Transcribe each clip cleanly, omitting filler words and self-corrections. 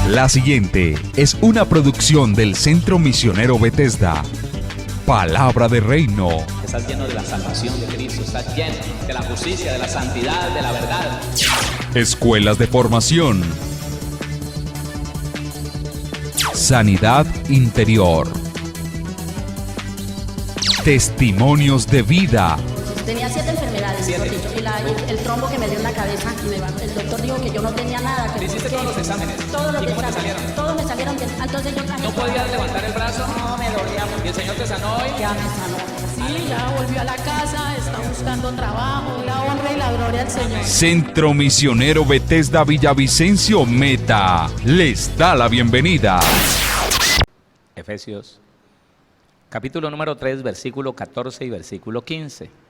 La siguiente es una producción del Centro Misionero Bethesda. Palabra de Reino. Estás lleno de la salvación de Cristo, estás lleno de la justicia, de la santidad, de la verdad. Escuelas de formación. Sanidad interior. Testimonios de vida. Tenía 7 enfermedades, mejor dicho, y el trombo que me dio en la cabeza, el doctor dijo que yo no tenía nada. ¿Le hiciste todos los exámenes? Todos los ¿Y cómo te exámenes, salieron? todos me salieron bien. Entonces yo ¿No podías levantar el brazo? No, me dolía mucho. ¿Y el Señor te sanó hoy? Ya me sanó. Sí, ya volvió a la casa, está buscando trabajo, la honra y la gloria al Señor. Centro Misionero Bethesda Villavicencio Meta les da la bienvenida. Efesios, capítulo número 3, versículo 14 y versículo 15.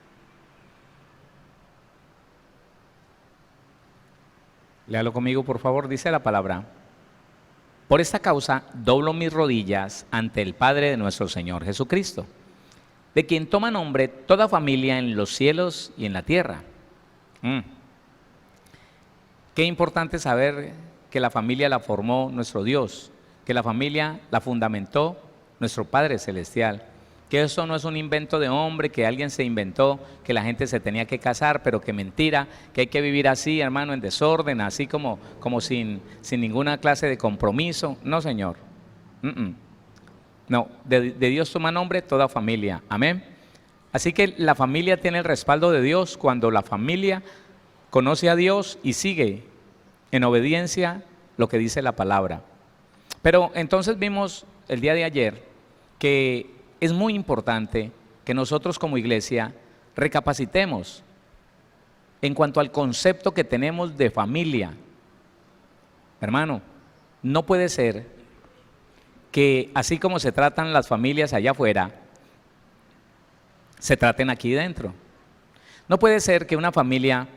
Léalo conmigo, por favor. Dice la palabra: por esta causa doblo mis rodillas ante el Padre de nuestro Señor Jesucristo, de quien toma nombre toda familia en los cielos y en la tierra. Qué importante saber que la familia la formó nuestro Dios, que la familia la fundamentó nuestro Padre Celestial, que eso no es un invento de hombre, que alguien se inventó, que la gente se tenía que casar, pero que mentira, que hay que vivir así, hermano, en desorden, así como sin ninguna clase de compromiso. No, Señor. No, de Dios toma nombre toda familia. Amén. Así que la familia tiene el respaldo de Dios cuando la familia conoce a Dios y sigue en obediencia lo que dice la palabra. Pero entonces vimos el día de ayer que es muy importante que nosotros como iglesia recapacitemos en cuanto al concepto que tenemos de familia. Hermano, no puede ser que así como se tratan las familias allá afuera, se traten aquí dentro. No puede ser que una familia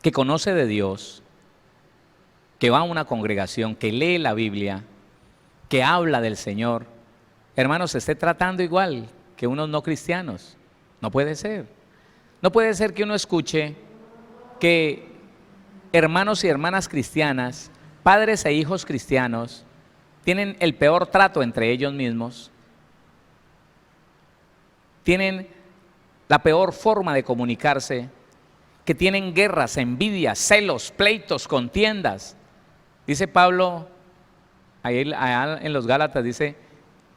que conoce de Dios, que va a una congregación, que lee la Biblia, que habla del Señor, hermanos, se esté tratando igual que unos no cristianos. No puede ser. No puede ser que uno escuche que hermanos y hermanas cristianas, padres e hijos cristianos, tienen el peor trato entre ellos mismos, tienen la peor forma de comunicarse, que tienen guerras, envidias, celos, pleitos, contiendas. Dice Pablo, allá en los Gálatas, dice: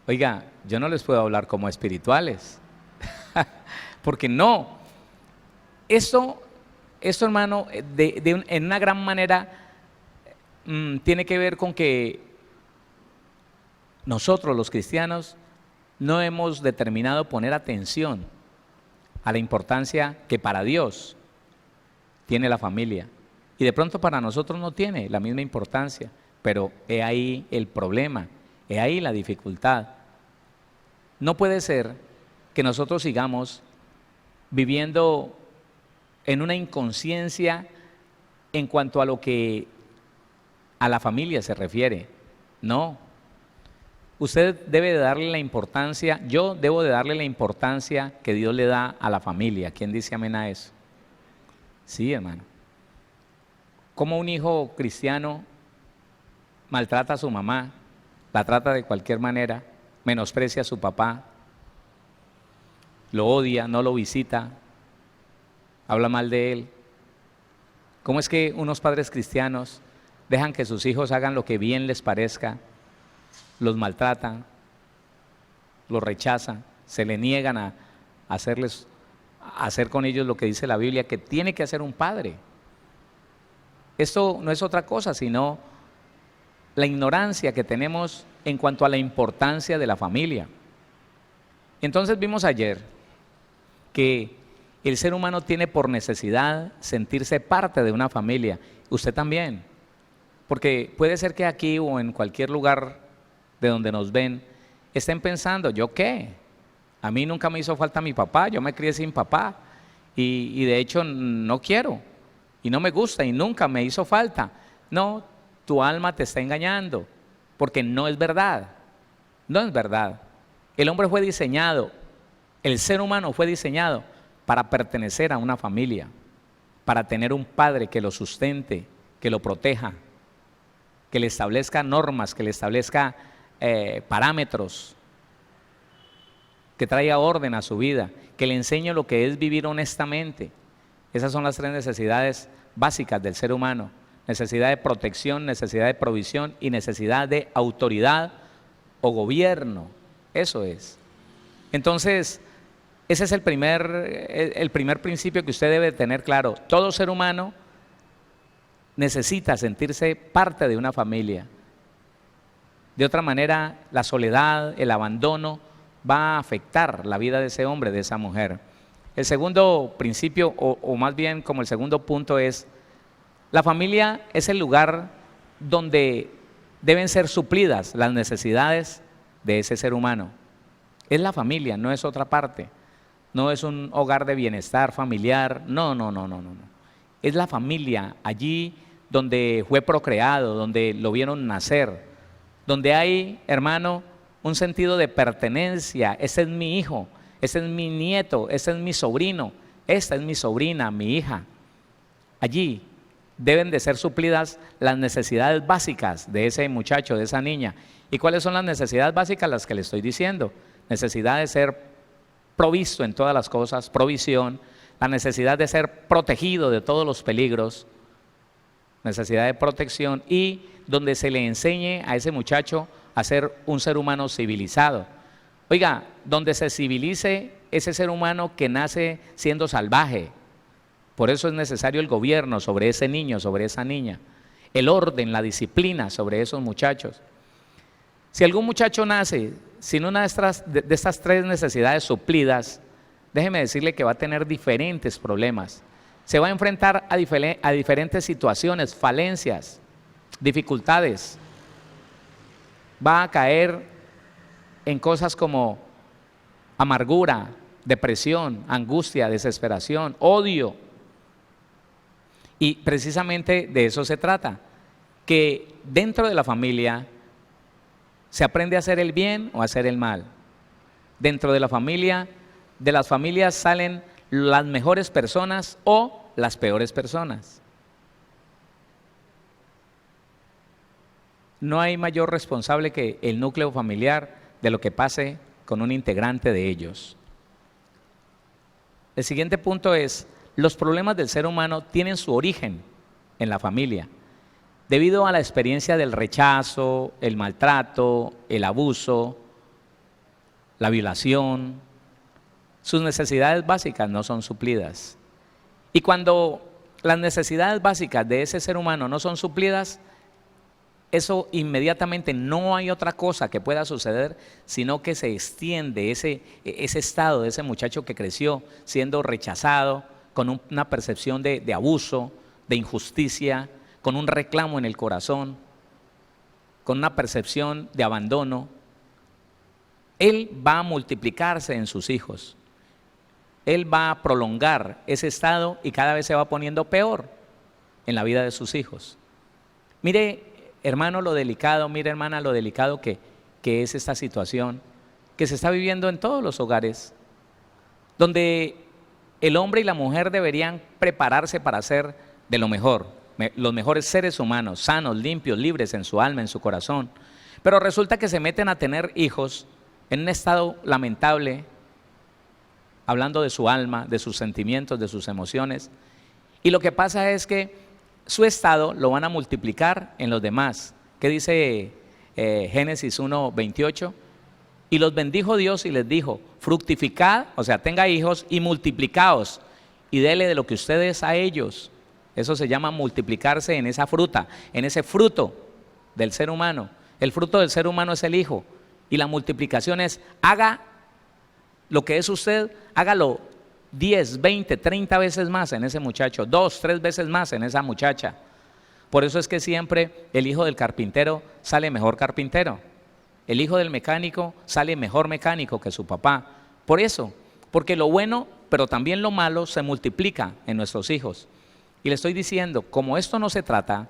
oiga, yo no les puedo hablar como espirituales, porque no. Esto hermano, en una gran manera tiene que ver con que nosotros los cristianos no hemos determinado poner atención a la importancia que para Dios tiene la familia. Y de pronto para nosotros no tiene la misma importancia, pero he ahí el problema, he ahí la dificultad. No puede ser que nosotros sigamos viviendo en una inconsciencia en cuanto a lo que a la familia se refiere. No. Usted debe de darle la importancia, yo debo de darle la importancia que Dios le da a la familia. ¿Quién dice amén a eso? Sí, hermano. Como un hijo cristiano maltrata a su mamá, la trata de cualquier manera, menosprecia a su papá, lo odia, no lo visita, habla mal de él. ¿Cómo es que unos padres cristianos dejan que sus hijos hagan lo que bien les parezca, los maltratan, los rechazan, se le niegan a hacer con ellos lo que dice la Biblia que tiene que hacer un padre? Esto no es otra cosa sino la ignorancia que tenemos en cuanto a la importancia de la familia. Entonces vimos ayer que el ser humano tiene por necesidad sentirse parte de una familia. Usted también, porque puede ser que aquí o en cualquier lugar de donde nos ven estén pensando: ¿yo qué? A mí nunca me hizo falta mi papá, yo me crié sin papá y de hecho no quiero y no me gusta y nunca me hizo falta. No, tu alma te está engañando, porque no es verdad, no es verdad. El hombre fue diseñado, el ser humano fue diseñado para pertenecer a una familia, para tener un padre que lo sustente, que lo proteja. que le establezca normas, que le establezca parámetros, que traiga orden a su vida, que le enseñe lo que es vivir honestamente. Esas son las 3 necesidades básicas del ser humano: necesidad de protección, necesidad de provisión y necesidad de autoridad o gobierno. Eso es. Entonces, ese es el primer principio que usted debe tener claro. Todo ser humano necesita sentirse parte de una familia. De otra manera, la soledad, el abandono va a afectar la vida de ese hombre, de esa mujer. El segundo principio, o más bien como el segundo punto, es: la familia es el lugar donde deben ser suplidas las necesidades de ese ser humano. Es la familia, no es otra parte. No es un hogar de bienestar familiar, no. Es la familia, allí donde fue procreado, donde lo vieron nacer, donde hay, hermano, un sentido de pertenencia. Ese es mi hijo, ese es mi nieto, ese es mi sobrino, esta es mi sobrina, mi hija. Allí deben de ser suplidas las necesidades básicas de ese muchacho, de esa niña. ¿Y cuáles son las necesidades básicas? Las que le estoy diciendo: necesidad de ser provisto en todas las cosas, provisión; la necesidad de ser protegido de todos los peligros, necesidad de protección; y donde se le enseñe a ese muchacho a ser un ser humano civilizado. Oiga, donde se civilice ese ser humano que nace siendo salvaje. Por eso es necesario el gobierno sobre ese niño, sobre esa niña, el orden, la disciplina sobre esos muchachos. Si algún muchacho nace sin una de estas 3 necesidades suplidas, déjeme decirle que va a tener diferentes problemas. Se va a enfrentar a diferentes situaciones, falencias, dificultades. Va a caer en cosas como amargura, depresión, angustia, desesperación, odio. Y precisamente de eso se trata, que dentro de la familia se aprende a hacer el bien o a hacer el mal. Dentro de la familia, de las familias salen las mejores personas o las peores personas. No hay mayor responsable que el núcleo familiar de lo que pase con un integrante de ellos. El siguiente punto es: los problemas del ser humano tienen su origen en la familia, debido a la experiencia del rechazo, el maltrato, el abuso, la violación. Sus necesidades básicas no son suplidas. Y cuando las necesidades básicas de ese ser humano no son suplidas, eso inmediatamente no hay otra cosa que pueda suceder, sino que se extiende ese estado de ese muchacho que creció siendo rechazado, con una percepción de abuso, de injusticia, con un reclamo en el corazón, con una percepción de abandono. Él va a multiplicarse en sus hijos. Él va a prolongar ese estado y cada vez se va poniendo peor en la vida de sus hijos. Mire, hermano, lo delicado, mire, hermana, lo delicado que es esta situación que se está viviendo en todos los hogares, donde el hombre y la mujer deberían prepararse para ser de lo mejor, los mejores seres humanos, sanos, limpios, libres en su alma, en su corazón. Pero resulta que se meten a tener hijos en un estado lamentable, hablando de su alma, de sus sentimientos, de sus emociones. Y lo que pasa es que su estado lo van a multiplicar en los demás. ¿Qué dice Génesis 1:28? Y los bendijo Dios y les dijo: fructificad, o sea, tenga hijos y multiplicaos y dele de lo que ustedes a ellos. Eso se llama multiplicarse en esa fruta, en ese fruto del ser humano. El fruto del ser humano es el hijo, y la multiplicación es: haga lo que es usted, hágalo 10, 20, 30 veces más en ese muchacho, 2, 3 veces más en esa muchacha. Por eso es que siempre el hijo del carpintero sale mejor carpintero, el hijo del mecánico sale mejor mecánico que su papá. Por eso, porque lo bueno, pero también lo malo, se multiplica en nuestros hijos. Y le estoy diciendo, como esto no se trata,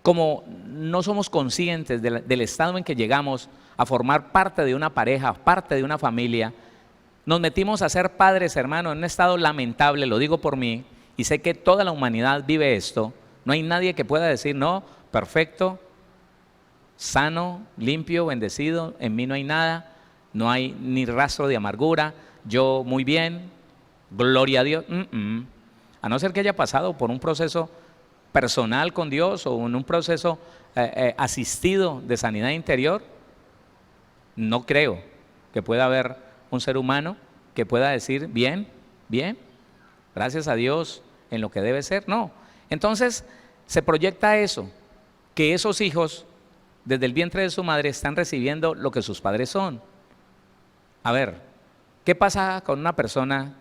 como no somos conscientes del estado en que llegamos a formar parte de una pareja, parte de una familia, nos metimos a ser padres, hermano, en un estado lamentable, lo digo por mí, y sé que toda la humanidad vive esto. No hay nadie que pueda decir: no, perfecto, sano, limpio, bendecido, en mí no hay nada, no hay ni rastro de amargura, yo muy bien, gloria a Dios. A no ser que haya pasado por un proceso personal con Dios o en un proceso asistido de sanidad interior, no creo que pueda haber un ser humano que pueda decir bien, bien, gracias a Dios en lo que debe ser. No, entonces se proyecta eso, que esos hijos desde el vientre de su madre están recibiendo lo que sus padres son. A ver, ¿qué pasa con una persona?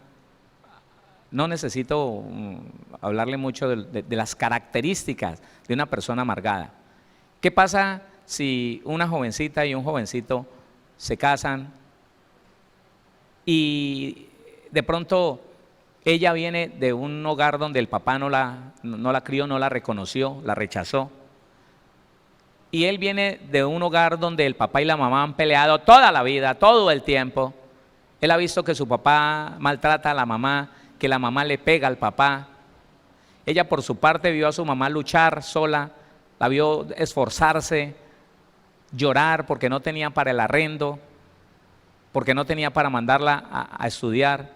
No necesito hablarle mucho de las características de una persona amargada. ¿Qué pasa si una jovencita y un jovencito se casan y de pronto ella viene de un hogar donde el papá no la crió, no la reconoció, la rechazó? Y él viene de un hogar donde el papá y la mamá han peleado toda la vida, todo el tiempo. Él ha visto que su papá maltrata a la mamá, que la mamá le pega al papá. Ella por su parte vio a su mamá luchar sola, la vio esforzarse, llorar porque no tenía para el arrendo, porque no tenía para mandarla a estudiar.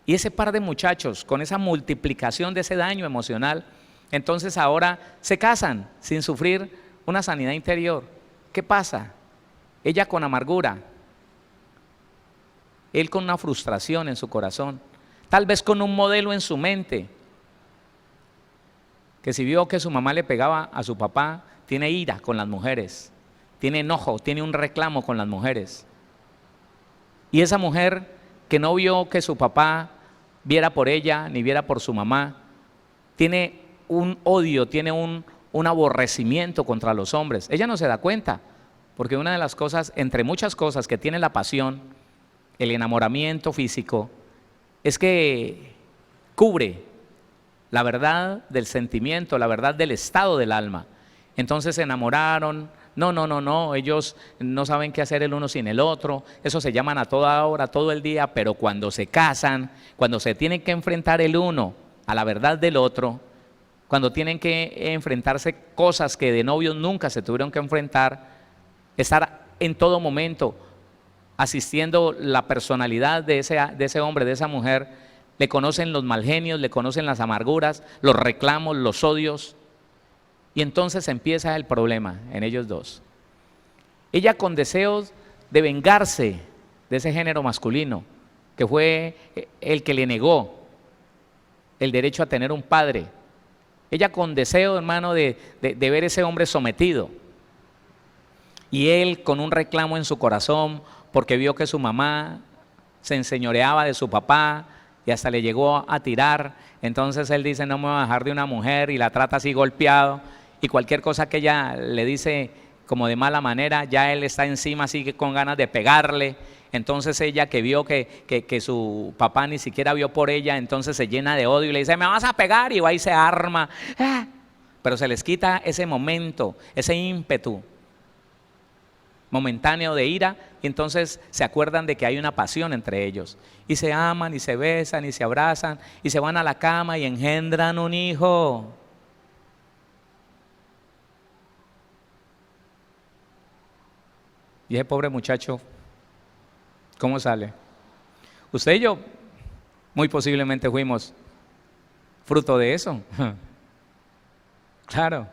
Y ese par de muchachos, con esa multiplicación de ese daño emocional, entonces ahora se casan sin sufrir una sanidad interior. ¿Qué pasa? Ella con amargura, él con una frustración en su corazón, tal vez con un modelo en su mente, que si vio que su mamá le pegaba a su papá, tiene ira con las mujeres, tiene enojo, tiene un reclamo con las mujeres. Y esa mujer que no vio que su papá viera por ella, ni viera por su mamá, tiene un odio, tiene un aborrecimiento contra los hombres. Ella no se da cuenta, porque una de las cosas, entre muchas cosas que tiene la pasión, el enamoramiento físico, es que cubre la verdad del sentimiento, la verdad del estado del alma. Entonces se enamoraron, no, ellos no saben qué hacer el uno sin el otro, eso se llaman a toda hora, todo el día, pero cuando se casan, cuando se tienen que enfrentar el uno a la verdad del otro, cuando tienen que enfrentarse cosas que de novios nunca se tuvieron que enfrentar, estar en todo momento asistiendo la personalidad de ese hombre, de esa mujer, le conocen los mal genios, le conocen las amarguras, los reclamos, los odios, y entonces empieza el problema en ellos dos. Ella con deseos de vengarse de ese género masculino, que fue el que le negó el derecho a tener un padre. Ella con deseo, hermano, de ver ese hombre sometido. Y él con un reclamo en su corazón, porque vio que su mamá se enseñoreaba de su papá y hasta le llegó a tirar. Entonces él dice, no me voy a dejar de una mujer, y la trata así golpeado, y cualquier cosa que ella le dice como de mala manera, ya él está encima, sigue con ganas de pegarle. Entonces ella, que vio que su papá ni siquiera vio por ella, entonces se llena de odio y le dice, me vas a pegar, y va y se arma. Pero se les quita ese momento, ese ímpetu momentáneo de ira, y entonces se acuerdan de que hay una pasión entre ellos, y se aman, y se besan, y se abrazan, y se van a la cama y engendran un hijo. Y ese pobre muchacho, ¿cómo sale? Usted y yo muy posiblemente fuimos fruto de eso. Claro.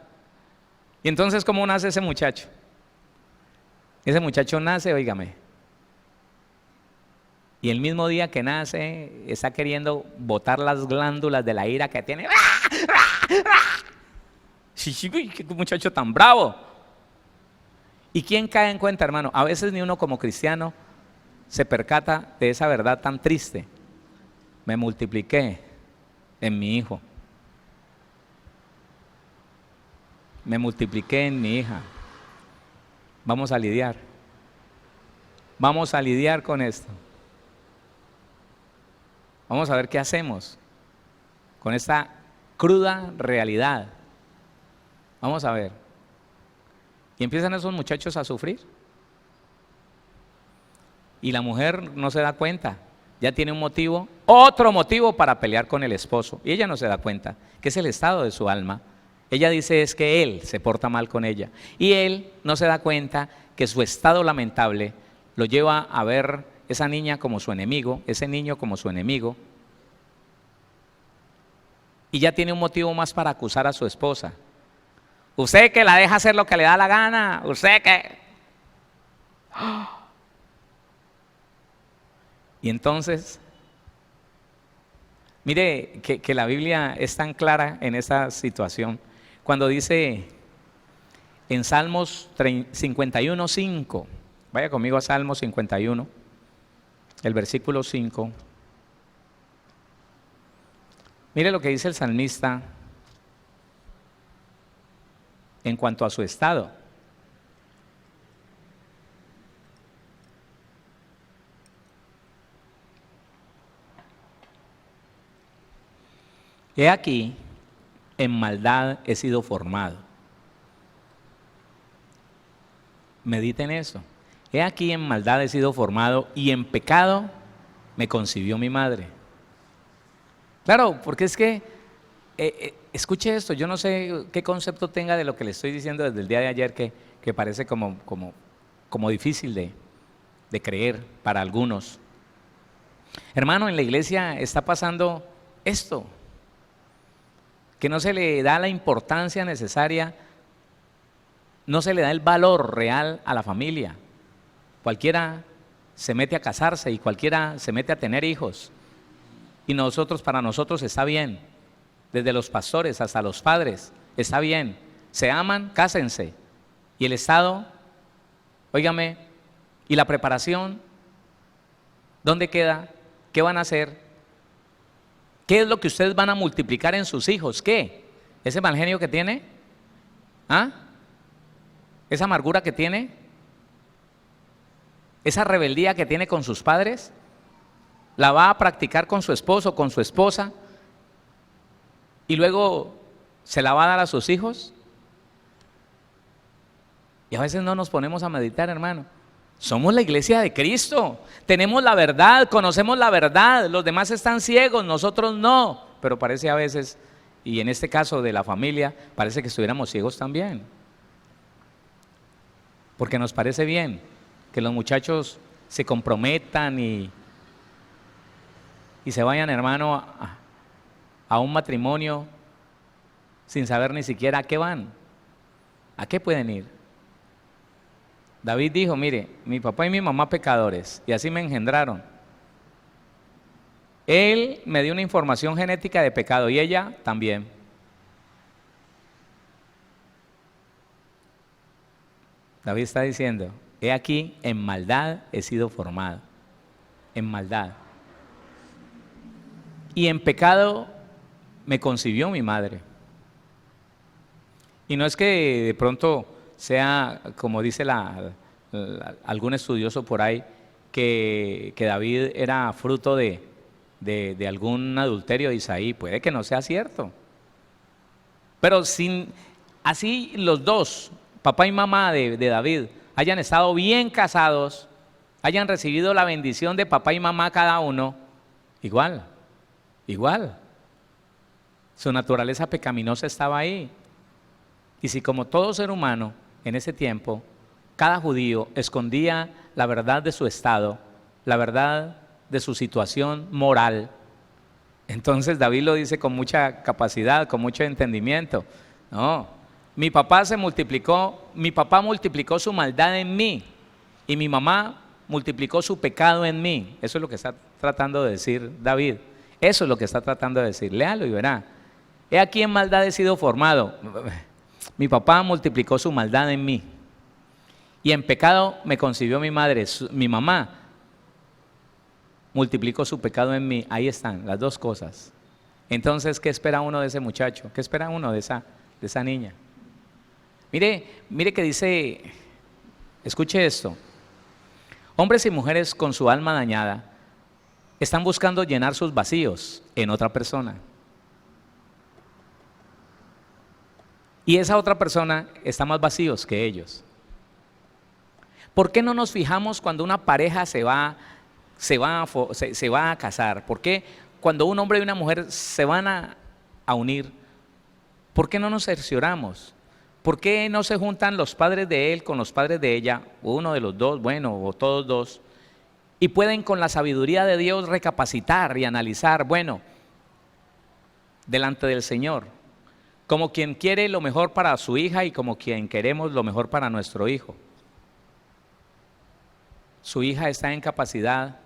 Y entonces, ¿cómo nace ese muchacho? Ese muchacho nace, óigame, y el mismo día que nace está queriendo botar las glándulas de la ira que tiene. ¡Qué muchacho tan bravo! ¿Y quién cae en cuenta, hermano? A veces ni uno como cristiano se percata de esa verdad tan triste. Me multipliqué en mi hijo. Me multipliqué en mi hija. Vamos a lidiar. Vamos a lidiar con esto. Vamos a ver qué hacemos con esta cruda realidad. Vamos a ver. Y empiezan esos muchachos a sufrir. Y la mujer no se da cuenta. Ya tiene un motivo, otro motivo para pelear con el esposo. Y ella no se da cuenta, que es el estado de su alma. Ella dice es que él se porta mal con ella y él no se da cuenta que su estado lamentable lo lleva a ver esa niña como su enemigo, ese niño como su enemigo, y ya tiene un motivo más para acusar a su esposa. Usted que la deja hacer lo que le da la gana, usted que... Y entonces, mire que la Biblia es tan clara en esa situación. Cuando dice en Salmos 51:5, vaya conmigo a Salmos 51, el versículo 5. Mire lo que dice el salmista en cuanto a su estado. He aquí, en maldad he sido formado. Mediten eso. He aquí, en maldad he sido formado y en pecado me concibió mi madre. Claro, porque es que, escuche esto, yo no sé qué concepto tenga de lo que le estoy diciendo desde el día de ayer que parece como difícil de creer para algunos. Hermano, en la iglesia está pasando esto, que no se le da la importancia necesaria, no se le da el valor real a la familia. Cualquiera se mete a casarse y cualquiera se mete a tener hijos. Y para nosotros está bien, desde los pastores hasta los padres, está bien. Se aman, cásense. Y el Estado, óigame, y la preparación, ¿dónde queda? ¿Qué van a hacer? ¿Qué es lo que ustedes van a multiplicar en sus hijos? ¿Qué? ¿Ese mal genio que tiene? ¿Ah? ¿Esa amargura que tiene? ¿Esa rebeldía que tiene con sus padres? ¿La va a practicar con su esposo, con su esposa? ¿Y luego se la va a dar a sus hijos? Y a veces no nos ponemos a meditar, hermano. Somos la iglesia de Cristo, tenemos la verdad, conocemos la verdad, los demás están ciegos, nosotros no, pero parece a veces, y en este caso de la familia, parece que estuviéramos ciegos también, porque nos parece bien que los muchachos se comprometan y se vayan, hermano, a un matrimonio sin saber ni siquiera a qué van, a qué pueden ir. David dijo, mire, mi papá y mi mamá pecadores, y así me engendraron. Él me dio una información genética de pecado y ella también. David está diciendo, he aquí, en maldad he sido formado, en maldad. Y en pecado me concibió mi madre. Y no es que de pronto sea, como dice algún estudioso por ahí, que David era fruto de algún adulterio de Isaí. Puede que no sea cierto. Pero así los dos, papá y mamá de David, hayan estado bien casados, hayan recibido la bendición de papá y mamá cada uno, igual. Su naturaleza pecaminosa estaba ahí. Y si como todo ser humano en ese tiempo, cada judío escondía la verdad de su estado, la verdad de su situación moral, entonces David lo dice con mucha capacidad, con mucho entendimiento. No, mi papá multiplicó su maldad en mí y mi mamá multiplicó su pecado en mí. Eso es lo que está tratando de decir David. Eso es lo que está tratando de decir. Léalo y verá. He aquí en maldad he sido formado. Mi papá multiplicó su maldad en mí y en pecado me concibió mi madre. Mi mamá multiplicó su pecado en mí. Ahí están las dos cosas. Entonces, ¿qué espera uno de ese muchacho? ¿Qué espera uno de esa niña? Mire que dice, escuche esto. Hombres y mujeres con su alma dañada están buscando llenar sus vacíos en otra persona. Y esa otra persona está más vacíos que ellos. ¿Por qué no nos fijamos cuando una pareja se va a casar? ¿Por qué cuando un hombre y una mujer se van a unir? ¿Por qué no nos cercioramos? ¿Por qué no se juntan los padres de él con los padres de ella, o uno de los dos, bueno, o todos dos, y pueden con la sabiduría de Dios recapacitar y analizar, bueno, delante del Señor, como quien quiere lo mejor para su hija y como quien queremos lo mejor para nuestro hijo? Su hija está en capacidad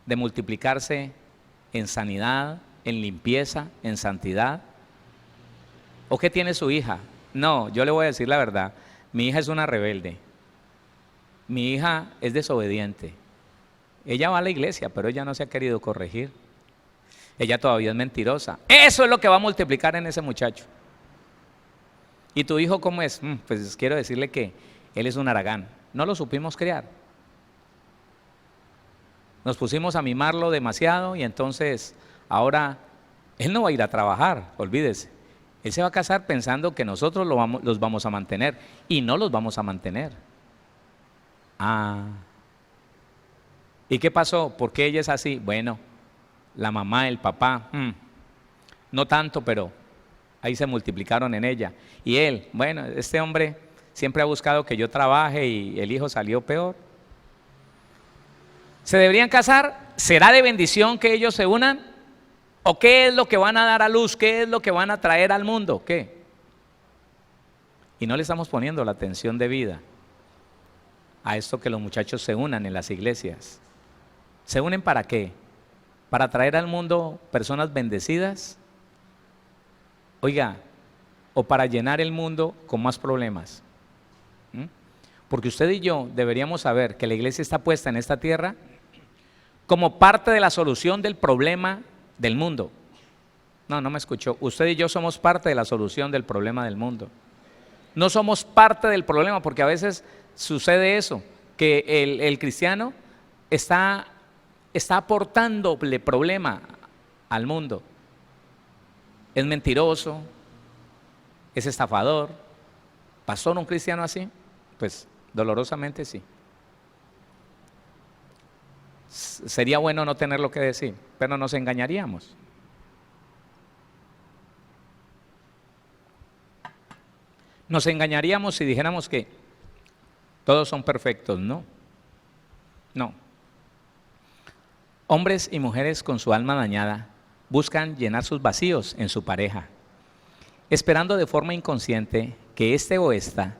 de multiplicarse en sanidad, en limpieza, en santidad. ¿O qué tiene su hija? No, yo le voy a decir la verdad, mi hija es una rebelde, mi hija es desobediente, ella va a la iglesia, pero ella no se ha querido corregir, ella todavía es mentirosa. Eso es lo que va a multiplicar en ese muchacho. ¿Y tu hijo cómo es? Pues quiero decirle que él es un haragán, no lo supimos criar. Nos pusimos a mimarlo demasiado y entonces ahora él no va a ir a trabajar, olvídese. Él se va a casar pensando que nosotros los vamos a mantener y no los vamos a mantener. ¿Y qué pasó? ¿Por qué ella es así? Bueno, la mamá, el papá, no tanto, pero ahí se multiplicaron en ella. Y él, bueno, este hombre siempre ha buscado que yo trabaje y el hijo salió peor. ¿Se deberían casar? ¿Será de bendición que ellos se unan? ¿O qué es lo que van a dar a luz? ¿Qué es lo que van a traer al mundo? ¿Qué? Y no le estamos poniendo la atención debida a esto, que los muchachos se unan en las iglesias. ¿Se unen para qué? ¿Para traer al mundo personas bendecidas? Oiga, o para llenar el mundo con más problemas. Porque usted y yo deberíamos saber que la iglesia está puesta en esta tierra como parte de la solución del problema del mundo. No me escuchó. Usted y yo somos parte de la solución del problema del mundo. No somos parte del problema, porque a veces sucede eso, que el cristiano está aportándole problema al mundo. Es mentiroso, es estafador. ¿Pastor, un cristiano así? Pues dolorosamente sí. Sería bueno no tener lo que decir, pero nos engañaríamos. Nos engañaríamos si dijéramos que todos son perfectos. No. Hombres y mujeres con su alma dañada buscan llenar sus vacíos en su pareja, esperando de forma inconsciente que este o esta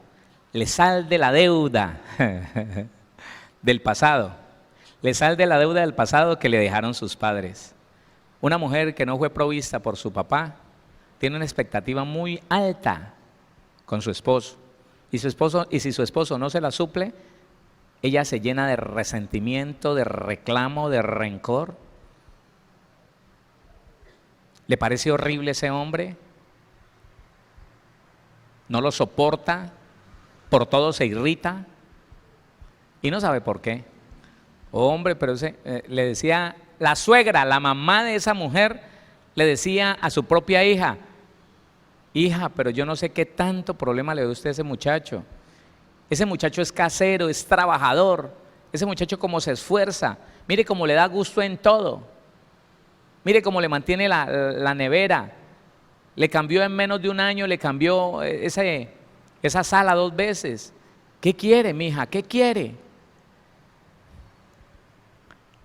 le salde la deuda del pasado. Le salde la deuda del pasado que le dejaron sus padres. Una mujer que no fue provista por su papá tiene una expectativa muy alta con su esposo. Y si su esposo no se la suple, ella se llena de resentimiento, de reclamo, de rencor. ¿Le parece horrible ese hombre? No lo soporta, por todo se irrita y no sabe por qué. Hombre, pero le decía la suegra, la mamá de esa mujer, le decía a su propia hija: hija, pero yo no sé qué tanto problema le da usted a ese muchacho. Ese muchacho es casero, es trabajador. Ese muchacho cómo se esfuerza. Mire cómo le da gusto en todo. Mire cómo le mantiene la nevera. Le cambió en menos de un año, le cambió esa sala 2 veces. ¿Qué quiere, mija? ¿Qué quiere?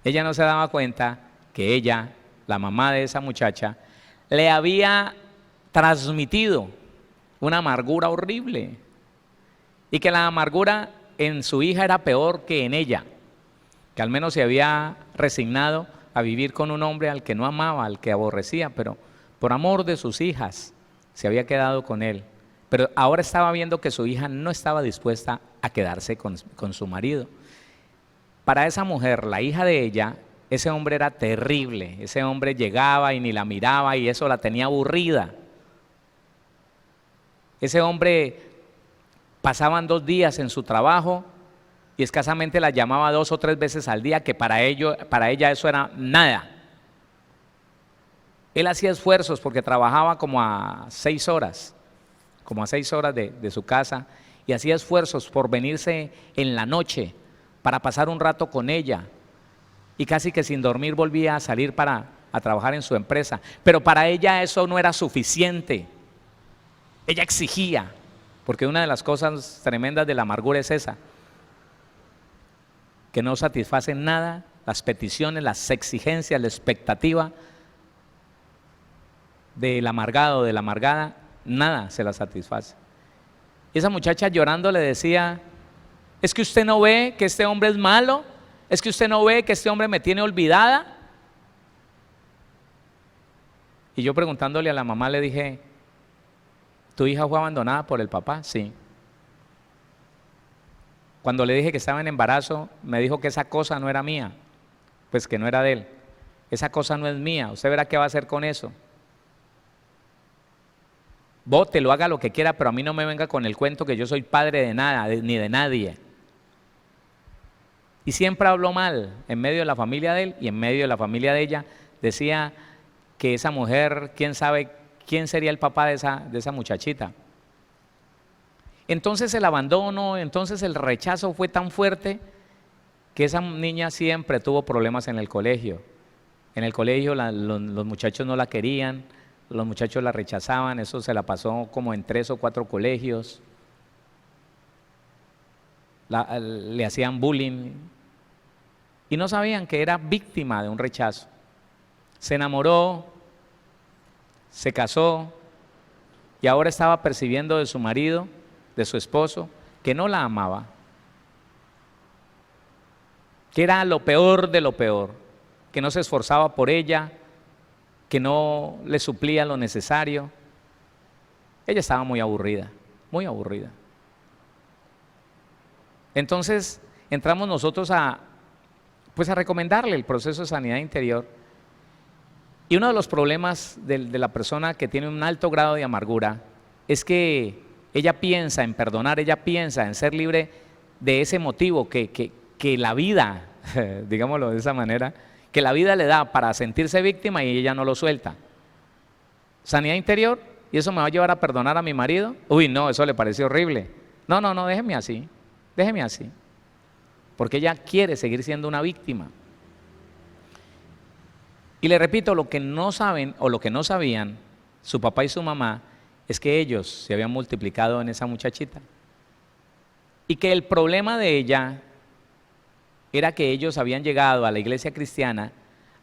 Ella no se daba cuenta que ella, la mamá de esa muchacha, le había transmitido una amargura horrible, y que la amargura en su hija era peor que en ella, que al menos se había resignado a vivir con un hombre al que no amaba, al que aborrecía, pero por amor de sus hijas se había quedado con él. Pero ahora estaba viendo que su hija no estaba dispuesta a quedarse con su marido. Para esa mujer, la hija de ella, ese hombre era terrible. Ese hombre llegaba y ni la miraba y eso la tenía aburrida. Ese hombre pasaban 2 días en su trabajo y escasamente la llamaba 2 o 3 veces al día, que para ella eso era nada. Él hacía esfuerzos porque trabajaba como a 6 horas, de su casa, y hacía esfuerzos por venirse en la noche para pasar un rato con ella, y casi que sin dormir volvía a salir a trabajar en su empresa, pero para ella eso no era suficiente. Ella exigía, porque una de las cosas tremendas de la amargura es esa, que no satisfacen nada, las peticiones, las exigencias, la expectativa del amargado o de la amargada, nada se la satisface. Y esa muchacha llorando le decía, ¿es que usted no ve que este hombre es malo? ¿Es que usted no ve que este hombre me tiene olvidada? Y yo preguntándole a la mamá le dije, ¿tu hija fue abandonada por el papá? Sí. Cuando le dije que estaba en embarazo, me dijo que esa cosa no era mía, pues que no era de él. Esa cosa no es mía, usted verá qué va a hacer con eso. Bótelo, haga lo que quiera, pero a mí no me venga con el cuento que yo soy padre de nada, ni de nadie. Y siempre habló mal en medio de la familia de él y en medio de la familia de ella. Decía que esa mujer, quién sabe quién sería el papá de esa muchachita. Entonces el abandono, entonces el rechazo fue tan fuerte que esa niña siempre tuvo problemas en el colegio. En el colegio los muchachos no la querían, los muchachos la rechazaban, eso se la pasó como en 3 o 4 colegios. Le hacían bullying y no sabían que era víctima de un rechazo. Se enamoró, se casó y ahora estaba percibiendo de su marido, de su esposo, que no la amaba, que era lo peor de lo peor, que no se esforzaba por ella, que no le suplía lo necesario. Ella estaba muy aburrida, muy aburrida. Entonces entramos nosotros a recomendarle el proceso de sanidad interior. Y uno de los problemas de la persona que tiene un alto grado de amargura es que ella piensa en perdonar, ella piensa en ser libre de ese motivo que la vida, digámoslo de esa manera, que la vida le da para sentirse víctima y ella no lo suelta. Sanidad interior, ¿y eso me va a llevar a perdonar a mi marido? Uy, no, eso le pareció horrible. No, déjeme así, porque ella quiere seguir siendo una víctima. Y le repito, lo que no saben o lo que no sabían su papá y su mamá es que ellos se habían multiplicado en esa muchachita y que el problema de ella era que ellos habían llegado a la iglesia cristiana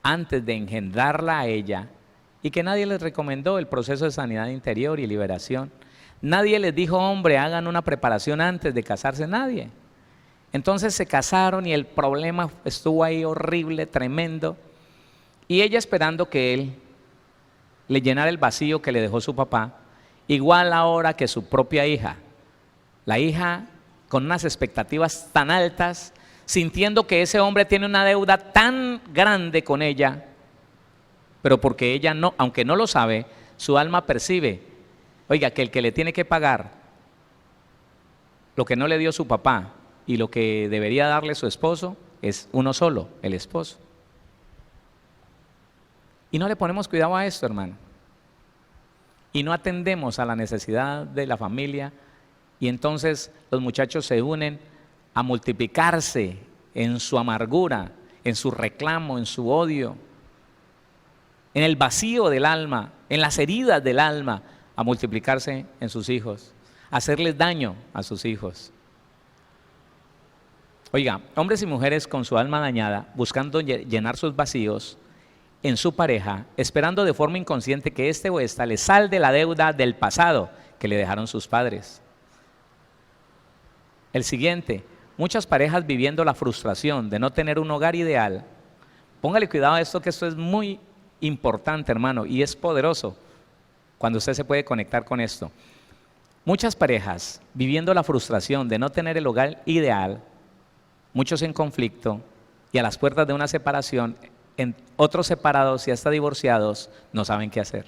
antes de engendrarla a ella y que nadie les recomendó el proceso de sanidad interior y liberación. Nadie les dijo, hombre, hagan una preparación antes de casarse, nadie. Entonces se casaron y el problema estuvo ahí horrible, tremendo. Y ella esperando que él le llenara el vacío que le dejó su papá, igual ahora que su propia hija. La hija con unas expectativas tan altas, sintiendo que ese hombre tiene una deuda tan grande con ella, pero porque ella no, aunque no lo sabe, su alma percibe, oiga, que el que le tiene que pagar lo que no le dio su papá y lo que debería darle su esposo es uno solo, el esposo. Y no le ponemos cuidado a esto, hermano. Y no atendemos a la necesidad de la familia. Y entonces los muchachos se unen a multiplicarse en su amargura, en su reclamo, en su odio, en el vacío del alma, en las heridas del alma, a multiplicarse en sus hijos, a hacerles daño a sus hijos. Oiga, hombres y mujeres con su alma dañada, buscando llenar sus vacíos en su pareja, esperando de forma inconsciente que este o esta le salde la deuda del pasado que le dejaron sus padres. El siguiente, muchas parejas viviendo la frustración de no tener un hogar ideal. Póngale cuidado a esto, que esto es muy importante, hermano, y es poderoso cuando usted se puede conectar con esto. Muchas parejas viviendo la frustración de no tener el hogar ideal, muchos en conflicto y a las puertas de una separación, otros separados y hasta divorciados, no saben qué hacer.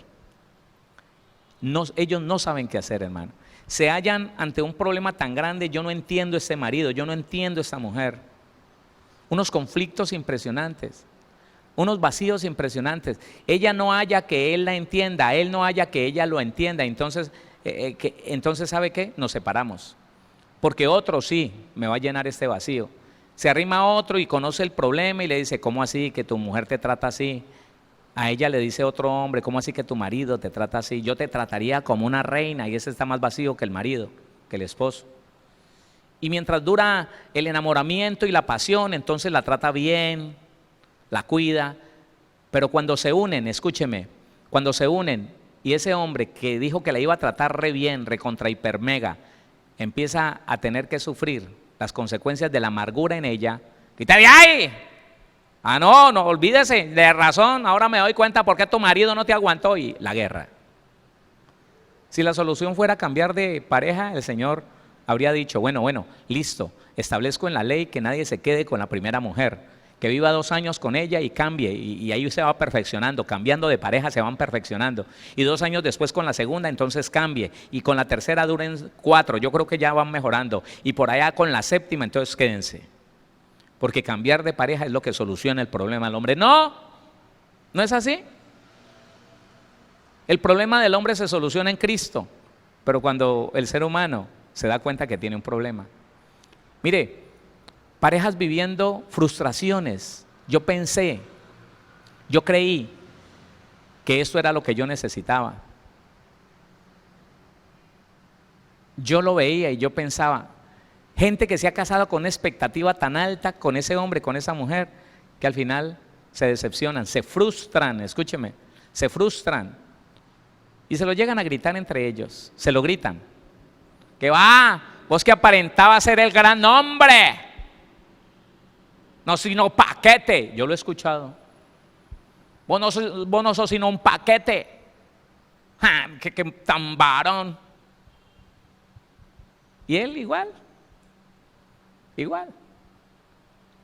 Ellos no saben qué hacer, hermano. Se hallan ante un problema tan grande, yo no entiendo ese marido, yo no entiendo esa mujer. Unos conflictos impresionantes, unos vacíos impresionantes. Ella no halla que él la entienda, él no halla que ella lo entienda. Entonces, ¿sabe qué? Nos separamos. Porque otro sí me va a llenar este vacío. Se arrima a otro y conoce el problema y le dice, ¿cómo así? Que tu mujer te trata así. A ella le dice otro hombre, ¿cómo así que tu marido te trata así? Yo te trataría como una reina, y ese está más vacío que el marido, que el esposo. Y mientras dura el enamoramiento y la pasión, entonces la trata bien, la cuida. Pero cuando se unen, escúcheme, cuando se unen y ese hombre que dijo que la iba a tratar re bien, recontra hiper mega, empieza a tener que sufrir las consecuencias de la amargura en ella, ¡quita de ahí! Ah, no, no, olvídese, de razón, ahora me doy cuenta por qué tu marido no te aguantó, y la guerra. Si la solución fuera cambiar de pareja, el Señor habría dicho, bueno, listo, establezco en la ley que nadie se quede con la primera mujer, que viva 2 años con ella y cambie, y ahí se va perfeccionando, cambiando de pareja se van perfeccionando, y 2 años después con la segunda entonces cambie, y con la tercera duren 4, yo creo que ya van mejorando, y por allá con la séptima entonces quédense, porque cambiar de pareja es lo que soluciona el problema del hombre. No, no es así. El problema del hombre se soluciona en Cristo, pero cuando el ser humano se da cuenta que tiene un problema. Mire, parejas viviendo frustraciones. Yo pensé, yo creí que esto era lo que yo necesitaba. Yo lo veía y yo pensaba, gente que se ha casado con una expectativa tan alta con ese hombre, con esa mujer, que al final se decepcionan, se frustran, escúcheme, se frustran y se lo llegan a gritar entre ellos, se lo gritan. Que va, vos que aparentaba ser el gran hombre, no sino paquete. Yo lo he escuchado. Vos no sos sino un paquete. Que tan varón. Y él igual.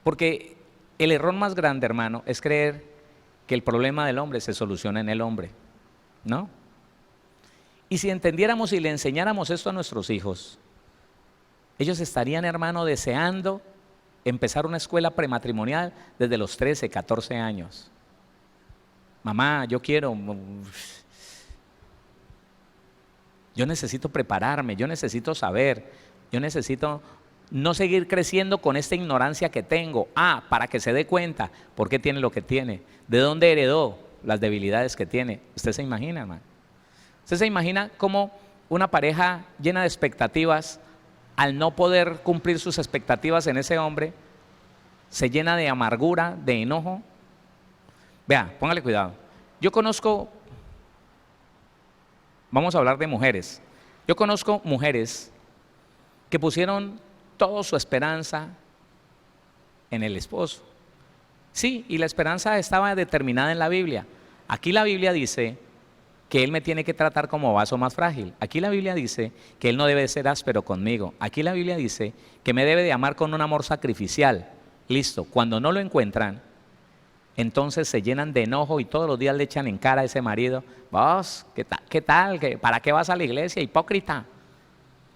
Porque el error más grande, hermano, es creer que el problema del hombre se soluciona en el hombre. ¿No? Y si entendiéramos y le enseñáramos esto a nuestros hijos, ellos estarían, hermano, deseando empezar una escuela prematrimonial desde los 13, 14 años. Mamá, yo necesito prepararme, yo necesito saber, yo necesito no seguir creciendo con esta ignorancia que tengo. Para que se dé cuenta por qué tiene lo que tiene, de dónde heredó las debilidades que tiene. ¿Usted se imagina, hermano? ¿Usted se imagina cómo una pareja llena de expectativas, al no poder cumplir sus expectativas en ese hombre, se llena de amargura, de enojo? Vea, póngale cuidado. Yo conozco, vamos a hablar de mujeres. Yo conozco mujeres que pusieron toda su esperanza en el esposo. Sí, y la esperanza estaba determinada en la Biblia. Aquí la Biblia dice que él me tiene que tratar como vaso más frágil. Aquí la Biblia dice que él no debe ser áspero conmigo. Aquí la Biblia dice que me debe de amar con un amor sacrificial. Listo, cuando no lo encuentran, entonces se llenan de enojo y todos los días le echan en cara a ese marido: vos, ¿qué tal? ¿Para qué vas a la iglesia, hipócrita?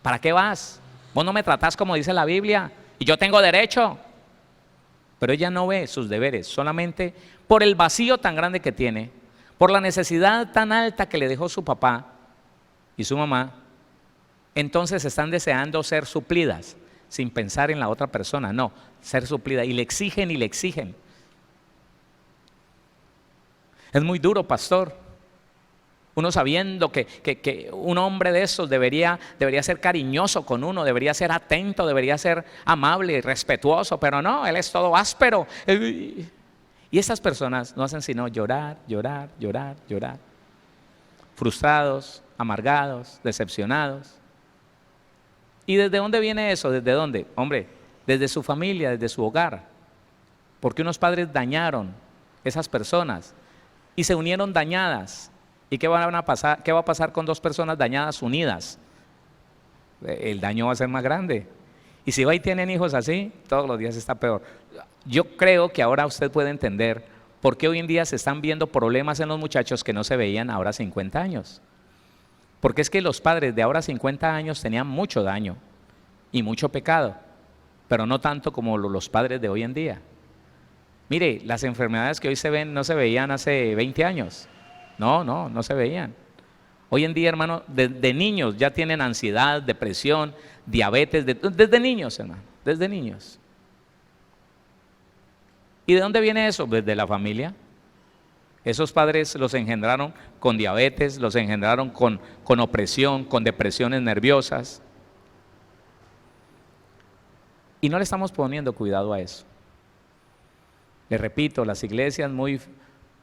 ¿Para qué vas? Vos no me tratás como dice la Biblia y yo tengo derecho. Pero ella no ve sus deberes, solamente por el vacío tan grande que tiene, por la necesidad tan alta que le dejó su papá y su mamá. Entonces están deseando ser suplidas sin pensar en la otra persona, no, ser suplidas, y le exigen y le exigen. Es muy duro, pastor. Uno sabiendo que un hombre de esos debería ser cariñoso con uno, debería ser atento, debería ser amable, respetuoso, pero no, él es todo áspero. Y esas personas no hacen sino llorar, llorar, llorar, llorar. Frustrados, amargados, decepcionados. ¿Y desde dónde viene eso? ¿Desde dónde? Hombre, desde su familia, desde su hogar. Porque unos padres dañaron esas personas y se unieron dañadas. ¿Y qué va a pasar con 2 personas dañadas unidas? El daño va a ser más grande. Y si va y tienen hijos así, todos los días está peor. Yo creo que ahora usted puede entender por qué hoy en día se están viendo problemas en los muchachos que no se veían ahora 50 años. Porque es que los padres de ahora 50 años tenían mucho daño y mucho pecado, pero no tanto como los padres de hoy en día. Mire, las enfermedades que hoy se ven no se veían hace 20 años. No se veían. Hoy en día, hermano, de niños ya tienen ansiedad, depresión, diabetes, desde niños, hermano, desde niños. ¿Y de dónde viene eso? Desde la familia. Esos padres los engendraron con diabetes, los engendraron con opresión, con depresiones nerviosas. Y no le estamos poniendo cuidado a eso. Les repito, las iglesias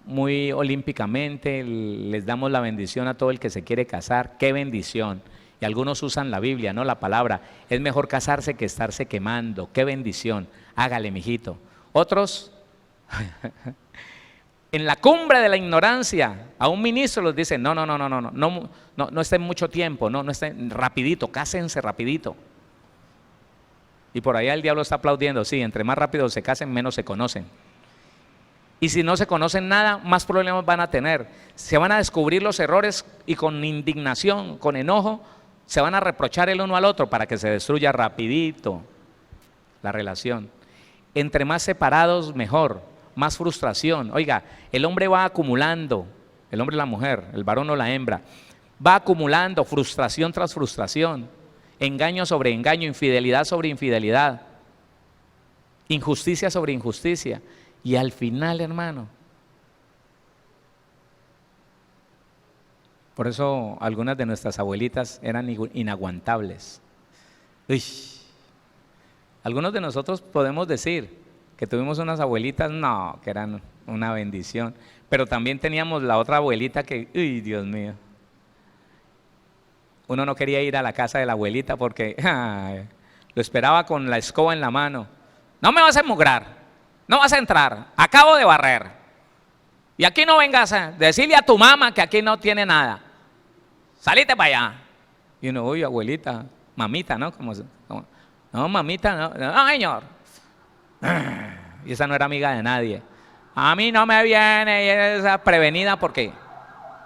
muy olímpicamente les damos la bendición a todo el que se quiere casar. ¡Qué bendición! Y algunos usan la Biblia, no la palabra. Es mejor casarse que estarse quemando. ¡Qué bendición! Hágale, mijito. Otros, en la cumbre de la ignorancia, a un ministro les dicen, no estén mucho tiempo, no estén rapidito, cásense rapidito. Y por allá el diablo está aplaudiendo, sí, entre más rápido se casen, menos se conocen. Y si no se conocen nada, más problemas van a tener. Se van a descubrir los errores y con indignación, con enojo, se van a reprochar el uno al otro para que se destruya rapidito la relación. Entre más separados, mejor, más frustración. Oiga, el hombre va acumulando, el hombre y la mujer, el varón o la hembra, va acumulando frustración tras frustración, engaño sobre engaño, infidelidad sobre infidelidad, injusticia sobre injusticia. Y al final, hermano, por eso algunas de nuestras abuelitas eran inaguantables. Uy. Algunos de nosotros podemos decir que tuvimos unas abuelitas, no, que eran una bendición, pero también teníamos la otra abuelita que, uy, Dios mío, uno no quería ir a la casa de la abuelita porque lo esperaba con la escoba en la mano. No me vas a emugrar. No vas a entrar, acabo de barrer. Y aquí no vengas a decirle a tu mamá que aquí no tiene nada. Salite para allá. Y uno, uy, abuelita, mamita, ¿no? No, mamita, no, señor. Y esa no era amiga de nadie. A mí no me viene, y esa prevenida, porque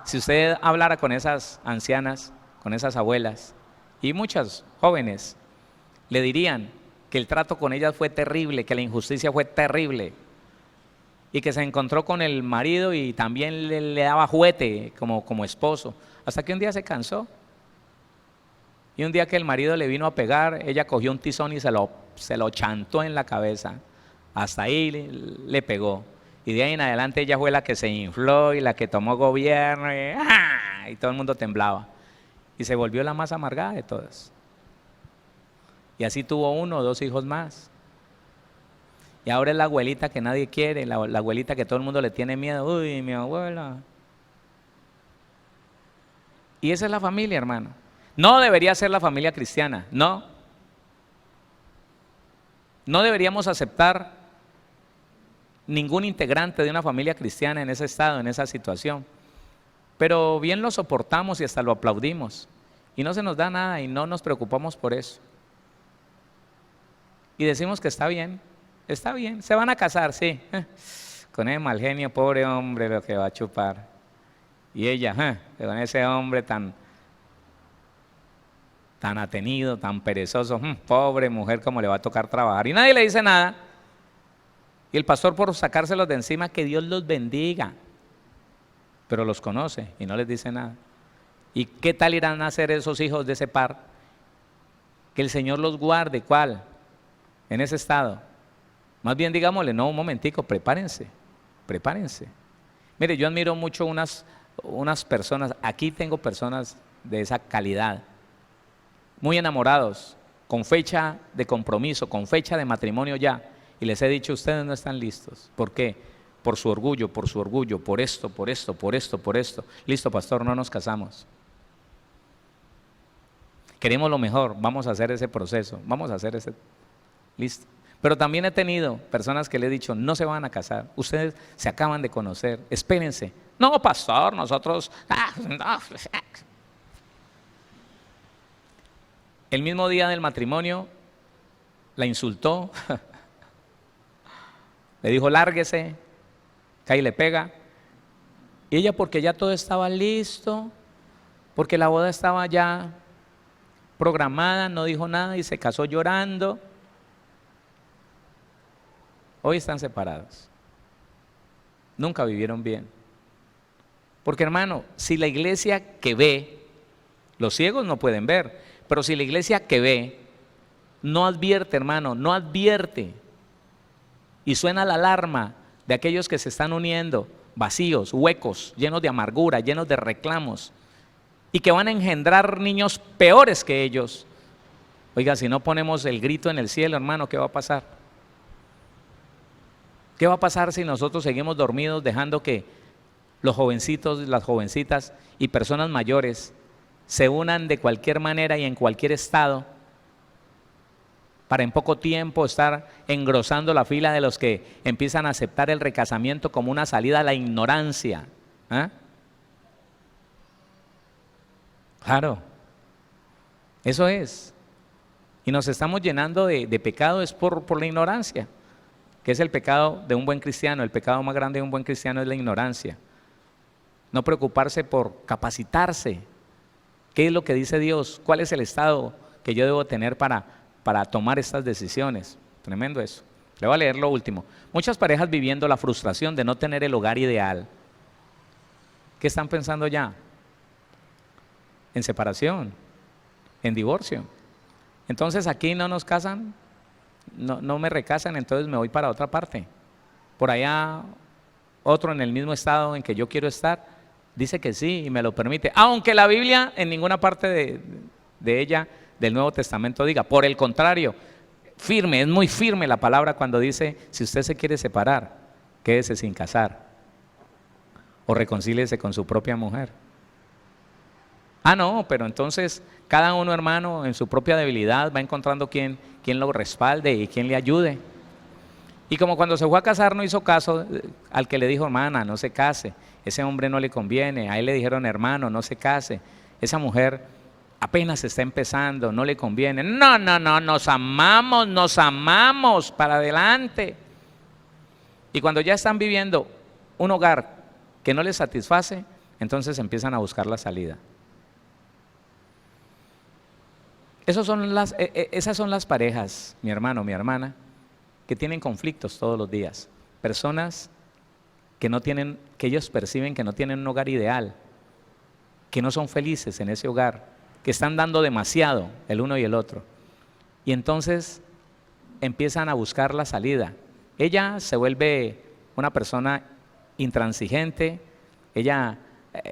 si usted hablara con esas ancianas, con esas abuelas, y muchas jóvenes, le dirían que el trato con ellas fue terrible, que la injusticia fue terrible, y que se encontró con el marido y también le daba juguete como esposo, hasta que un día se cansó. Y un día que el marido le vino a pegar, ella cogió un tizón y se lo chantó en la cabeza. Hasta ahí le pegó. Y de ahí en adelante ella fue la que se infló y la que tomó gobierno y todo el mundo temblaba. Y se volvió la más amargada de todas. Y así tuvo 1 o 2 hijos más. Y ahora es la abuelita que nadie quiere, la abuelita que todo el mundo le tiene miedo. Uy, mi abuela. Y esa es la familia, hermano. No debería ser la familia cristiana, no. No deberíamos aceptar ningún integrante de una familia cristiana en ese estado, en esa situación. Pero bien lo soportamos y hasta lo aplaudimos. Y no se nos da nada y no nos preocupamos por eso. Y decimos que está bien, se van a casar, sí. Con ese mal genio, pobre hombre, lo que va a chupar. Y ella, con ese hombre tan atenido, tan perezoso, pobre mujer, cómo le va a tocar trabajar. Y nadie le dice nada. Y el pastor, por sacárselos de encima, que Dios los bendiga. Pero los conoce y no les dice nada. ¿Y qué tal irán a hacer esos hijos de ese par? Que el Señor los guarde, ¿cuál? En ese estado. Más bien digámosle, no, un momentico, prepárense. Mire, yo admiro mucho unas personas, aquí tengo personas de esa calidad, muy enamorados, con fecha de compromiso, con fecha de matrimonio ya, y les he dicho, ustedes no están listos. ¿Por qué? Por su orgullo, por esto. Listo, pastor, no nos casamos. Queremos lo mejor, vamos a hacer ese proceso, listo. Pero también he tenido personas que le he dicho, no se van a casar, ustedes se acaban de conocer, espérense. No, pastor, nosotros... El mismo día del matrimonio la insultó, le dijo lárguese, cae y le pega. Y ella, porque ya todo estaba listo, porque la boda estaba ya programada, no dijo nada y se casó llorando. Hoy están separados. Nunca vivieron bien. Porque, hermano, si la iglesia que ve, los ciegos no pueden ver, pero si la iglesia que ve no advierte, hermano, no advierte, y suena la alarma de aquellos que se están uniendo vacíos, huecos, llenos de amargura, llenos de reclamos, y que van a engendrar niños peores que ellos. Oiga, si no ponemos el grito en el cielo, hermano, ¿qué va a pasar? ¿Qué va a pasar si nosotros seguimos dormidos dejando que los jovencitos, las jovencitas y personas mayores se unan de cualquier manera y en cualquier estado para en poco tiempo estar engrosando la fila de los que empiezan a aceptar el recasamiento como una salida a la ignorancia? ¿Ah? Claro, eso es. Y nos estamos llenando de pecado es por la ignorancia, que es el pecado de un buen cristiano. El pecado más grande de un buen cristiano es la ignorancia. No preocuparse por capacitarse. ¿Qué es lo que dice Dios? ¿Cuál es el estado que yo debo tener para tomar estas decisiones? Tremendo eso. Le voy a leer lo último. Muchas parejas viviendo la frustración de no tener el hogar ideal. ¿Qué están pensando ya? En separación, en divorcio. Entonces aquí no nos casan, no me recasan, entonces me voy para otra parte. Por allá otro en el mismo estado en que yo quiero estar, dice que sí y me lo permite. Aunque la Biblia en ninguna parte de ella, del Nuevo Testamento, diga. Por el contrario, firme, es muy firme la palabra cuando dice, si usted se quiere separar, quédese sin casar o reconcíliese con su propia mujer. Ah, no, pero entonces cada uno, hermano, en su propia debilidad va encontrando quien lo respalde y quien le ayude. Y como cuando se fue a casar no hizo caso al que le dijo, hermana, no se case, ese hombre no le conviene. A él le dijeron, hermano, no se case, esa mujer apenas está empezando, no le conviene. No, nos amamos para adelante. Y cuando ya están viviendo un hogar que no les satisface, entonces empiezan a buscar la salida. Esas son las parejas, mi hermano, mi hermana, que tienen conflictos todos los días. Personas que ellos perciben que no tienen un hogar ideal, que no son felices en ese hogar, que están dando demasiado el uno y el otro. Y entonces empiezan a buscar la salida. Ella se vuelve una persona intransigente, ella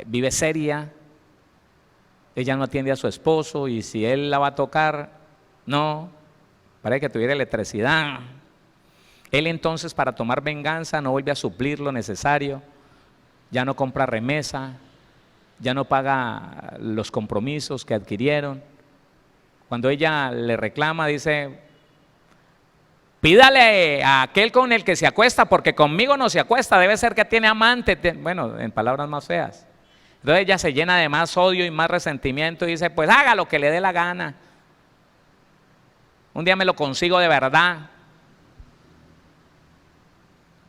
vive seria. Ella no atiende a su esposo y si él la va a tocar, no, parece que tuviera electricidad. Él entonces para tomar venganza no vuelve a suplir lo necesario, ya no compra remesa, ya no paga los compromisos que adquirieron. Cuando ella le reclama dice, pídale a aquel con el que se acuesta porque conmigo no se acuesta, debe ser que tiene amante, bueno, en palabras más feas. Entonces ella se llena de más odio y más resentimiento y dice, pues haga lo que le dé la gana. Un día me lo consigo de verdad.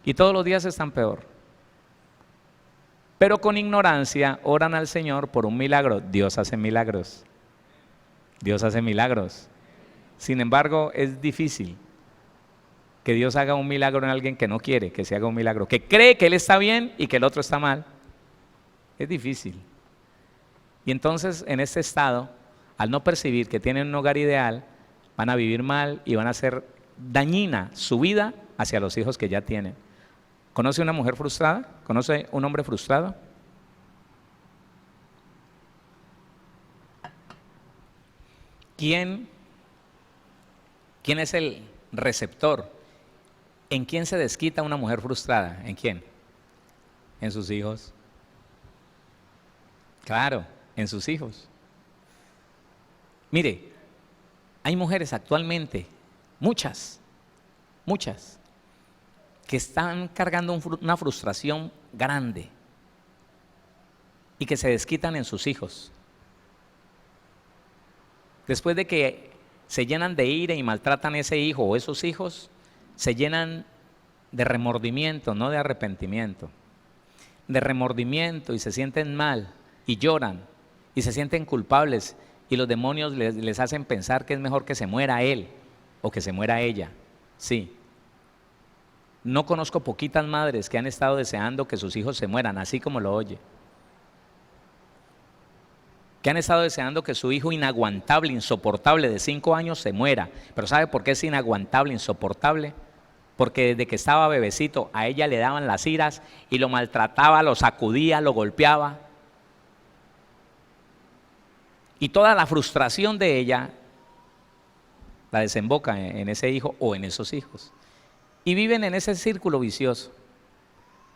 Y todos los días están peor. Pero con ignorancia oran al Señor por un milagro. Dios hace milagros. Dios hace milagros. Sin embargo, es difícil que Dios haga un milagro en alguien que no quiere que se haga un milagro, que cree que él está bien y que el otro está mal. Es difícil. Y entonces en este estado, al no percibir que tienen un hogar ideal, van a vivir mal y van a hacer dañina su vida hacia los hijos que ya tienen. ¿Conoce una mujer frustrada? ¿Conoce un hombre frustrado? ¿Quién es el receptor? ¿En quién se desquita una mujer frustrada? ¿En quién? En sus hijos. Claro, en sus hijos. Mire, hay mujeres actualmente, muchas, que están cargando una frustración grande y que se desquitan en sus hijos. Después de que se llenan de ira y maltratan a ese hijo o esos hijos, se llenan de remordimiento, no de arrepentimiento. De remordimiento y se sienten mal. Y lloran, y se sienten culpables, y los demonios les hacen pensar que es mejor que se muera él, o que se muera ella. Sí. No conozco poquitas madres que han estado deseando que sus hijos se mueran, así como lo oye. Que han estado deseando que su hijo inaguantable, insoportable de 5 años se muera. Pero ¿sabe por qué es inaguantable, insoportable? porque desde que estaba bebecito a ella le daban las iras y lo maltrataba, lo sacudía, lo golpeaba. Y toda la frustración de ella la desemboca en ese hijo o en esos hijos. Y viven en ese círculo vicioso.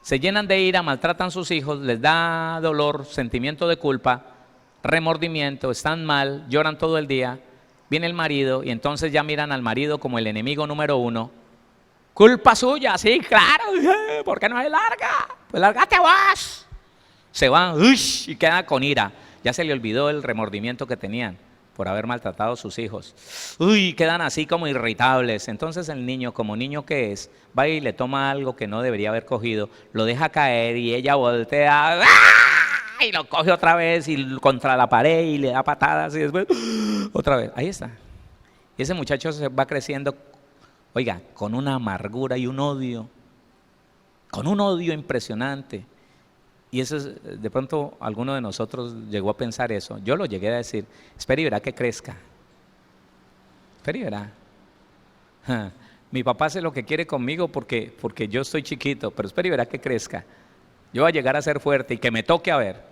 Se llenan de ira, maltratan a sus hijos, les da dolor, sentimiento de culpa, remordimiento, están mal, lloran todo el día. Viene el marido y entonces ya miran al marido como el enemigo número uno. Culpa suya, sí, claro, ¿por qué no se larga? Pues lárgate vos. Se van y quedan con ira. Ya se le olvidó el remordimiento que tenían por haber maltratado a sus hijos. Quedan así como irritables. Entonces el niño, como niño que es, va y le toma algo que no debería haber cogido, lo deja caer y ella voltea y lo coge otra vez y contra la pared y le da patadas y después otra vez. Ahí está. Y ese muchacho se va creciendo, oiga, con una amargura y un odio impresionante. Y eso es, de pronto alguno de nosotros llegó a pensar eso. Yo lo llegué a decir, espere y verá que crezca. Espere y verá. Mi papá hace lo que quiere conmigo porque yo estoy chiquito, pero espere y verá que crezca. Yo voy a llegar a ser fuerte y que me toque a ver.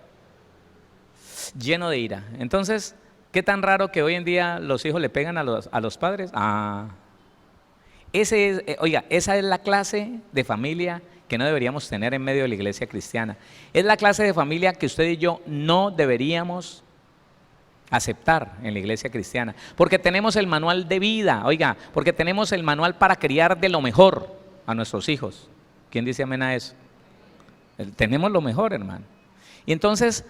Lleno de ira. Entonces, ¿qué tan raro que hoy en día los hijos le pegan a los padres? Oiga, esa es la clase de familia que no deberíamos tener en medio de la iglesia cristiana. Es la clase de familia que usted y yo no deberíamos aceptar en la iglesia cristiana, porque tenemos el manual de vida, oiga, porque tenemos el manual para criar de lo mejor a nuestros hijos. ¿Quién dice amén a eso? Tenemos lo mejor, hermano. Y entonces,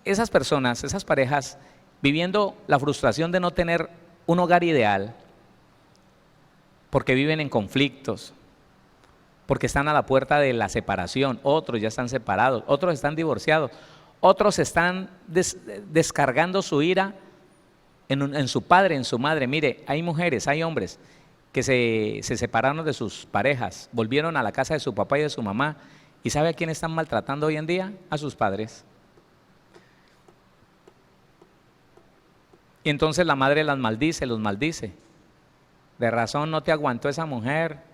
esas personas, esas parejas, viviendo la frustración de no tener un hogar ideal, porque viven en conflictos, porque están a la puerta de la separación, otros ya están separados, otros están divorciados, otros están descargando su ira en su padre, en su madre. Mire, hay mujeres, hay hombres que se separaron de sus parejas, volvieron a la casa de su papá y de su mamá, ¿y sabe a quién están maltratando hoy en día? A sus padres. Y entonces la madre las maldice, los maldice. De razón no te aguantó esa mujer,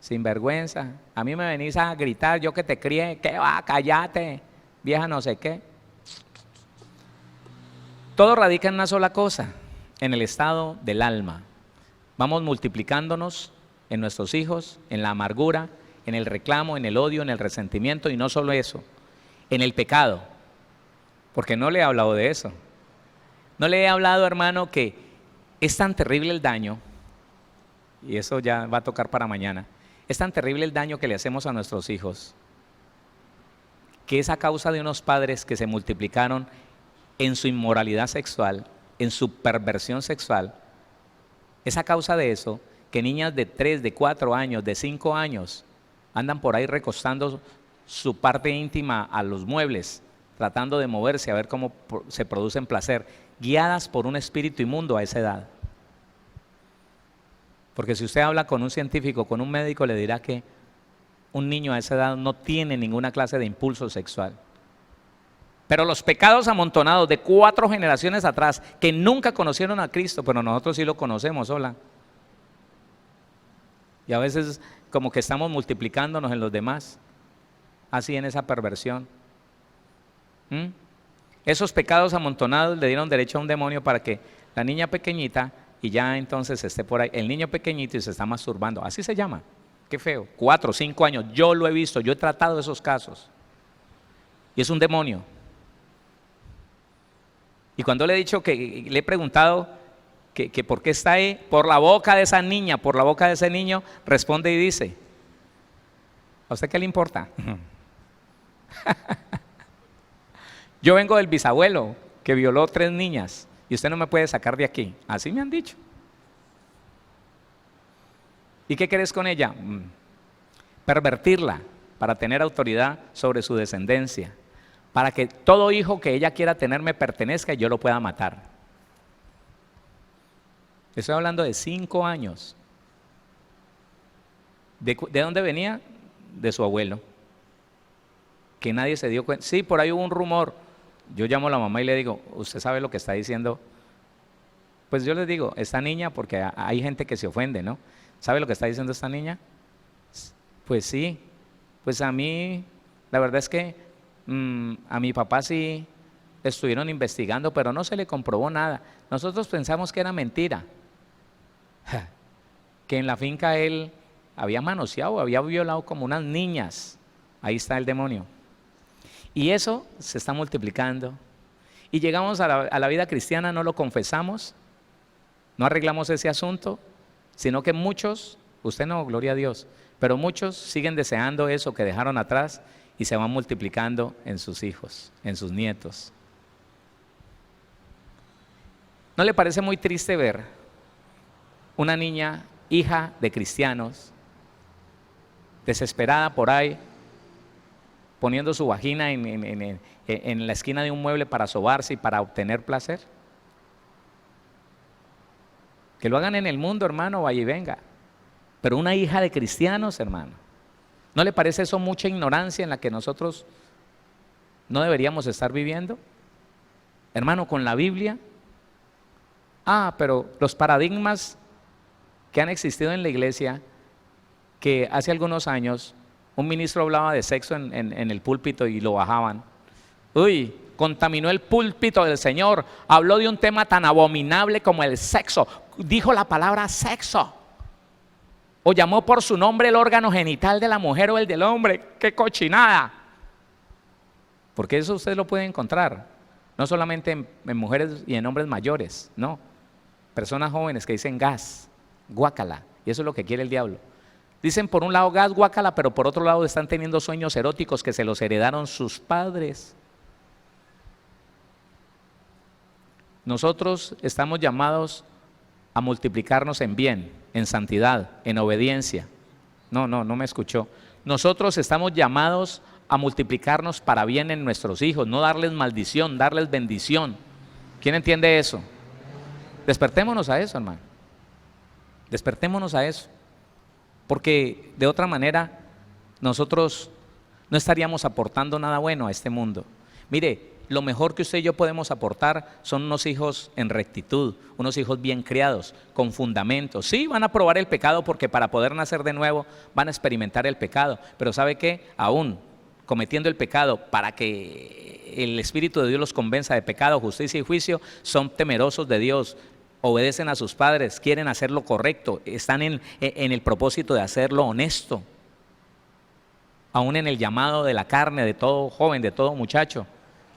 sin vergüenza. A mí me venís a gritar, yo que te crié, ¿qué va? Cállate, vieja no sé qué. Todo radica en una sola cosa, en el estado del alma. Vamos multiplicándonos en nuestros hijos, en la amargura, en el reclamo, en el odio, en el resentimiento, y no solo eso, en el pecado. Porque no le he hablado de eso. No le he hablado, hermano, que es tan terrible el daño, y eso ya va a tocar para mañana. Es tan terrible el daño que le hacemos a nuestros hijos, que es a causa de unos padres que se multiplicaron en su inmoralidad sexual, en su perversión sexual. Es a causa de eso que niñas de 3, de 4 años, de 5 años andan por ahí recostando su parte íntima a los muebles, tratando de moverse a ver cómo se producen placer, guiadas por un espíritu inmundo a esa edad. Porque si usted habla con un científico, con un médico, le dirá que un niño a esa edad no tiene ninguna clase de impulso sexual. Pero los pecados amontonados de 4 generaciones atrás, que nunca conocieron a Cristo, pero nosotros sí lo conocemos, hola. Y a veces como que estamos multiplicándonos en los demás, así en esa perversión. Esos pecados amontonados le dieron derecho a un demonio para que la niña pequeñita, y ya entonces esté por ahí, el niño pequeñito y se está masturbando, así se llama, qué feo, 4, 5 años, yo lo he visto, yo he tratado esos casos, y es un demonio. Y cuando le he dicho que le he preguntado que por qué está ahí, por la boca de esa niña, por la boca de ese niño, responde y dice, ¿a usted qué le importa? Yo vengo del bisabuelo que violó 3 niñas y usted no me puede sacar de aquí. Así me han dicho. ¿Y qué querés con ella? Pervertirla para tener autoridad sobre su descendencia, para que todo hijo que ella quiera tener me pertenezca y yo lo pueda matar. Estoy hablando de 5 años. ¿De dónde venía? De su abuelo. Que nadie se dio cuenta. Sí, por ahí hubo un rumor. Yo llamo a la mamá y le digo, ¿usted sabe lo que está diciendo? Pues yo le digo, esta niña, porque hay gente que se ofende, ¿no? ¿Sabe lo que está diciendo esta niña? Pues sí, pues a mí, la verdad es que a mi papá sí estuvieron investigando, pero no se le comprobó nada. Nosotros pensamos que era mentira, que en la finca él había manoseado, había violado como unas niñas. Ahí está el demonio. Y eso se está multiplicando. Y llegamos a la vida cristiana, no lo confesamos, no arreglamos ese asunto, sino que muchos, usted no, gloria a Dios, pero muchos siguen deseando eso que dejaron atrás y se van multiplicando en sus hijos, en sus nietos. ¿No le parece muy triste ver una niña, hija de cristianos, desesperada por ahí, poniendo su vagina en la esquina de un mueble para sobarse y para obtener placer? Que lo hagan en el mundo, hermano, vaya y venga. Pero una hija de cristianos, hermano, ¿no le parece eso mucha ignorancia en la que nosotros no deberíamos estar viviendo? Hermano, con la Biblia. Pero los paradigmas que han existido en la iglesia, que hace algunos años un ministro hablaba de sexo en el púlpito y lo bajaban. Uy, contaminó el púlpito del Señor, habló de un tema tan abominable como el sexo, dijo la palabra sexo, o llamó por su nombre el órgano genital de la mujer o el del hombre. ¡Qué cochinada! Porque eso usted lo puede encontrar, no solamente en mujeres y en hombres mayores, no. Personas jóvenes que dicen gas, guácala, y eso es lo que quiere el diablo. Dicen por un lado gas, guácala, pero por otro lado están teniendo sueños eróticos que se los heredaron sus padres. Nosotros estamos llamados a multiplicarnos en bien, en santidad, en obediencia. No me escuchó. Nosotros estamos llamados a multiplicarnos para bien en nuestros hijos, no darles maldición, darles bendición. ¿Quién entiende eso? Despertémonos a eso, hermano. Despertémonos a eso. Porque de otra manera nosotros no estaríamos aportando nada bueno a este mundo. Mire, lo mejor que usted y yo podemos aportar son unos hijos en rectitud, unos hijos bien criados, con fundamentos. Sí, van a probar el pecado porque para poder nacer de nuevo van a experimentar el pecado. Pero ¿sabe qué? Aún cometiendo el pecado, para que el Espíritu de Dios los convenza de pecado, justicia y juicio, son temerosos de Dios, obedecen a sus padres, quieren hacer lo correcto, están en el propósito de hacerlo honesto, aún en el llamado de la carne de todo joven, de todo muchacho.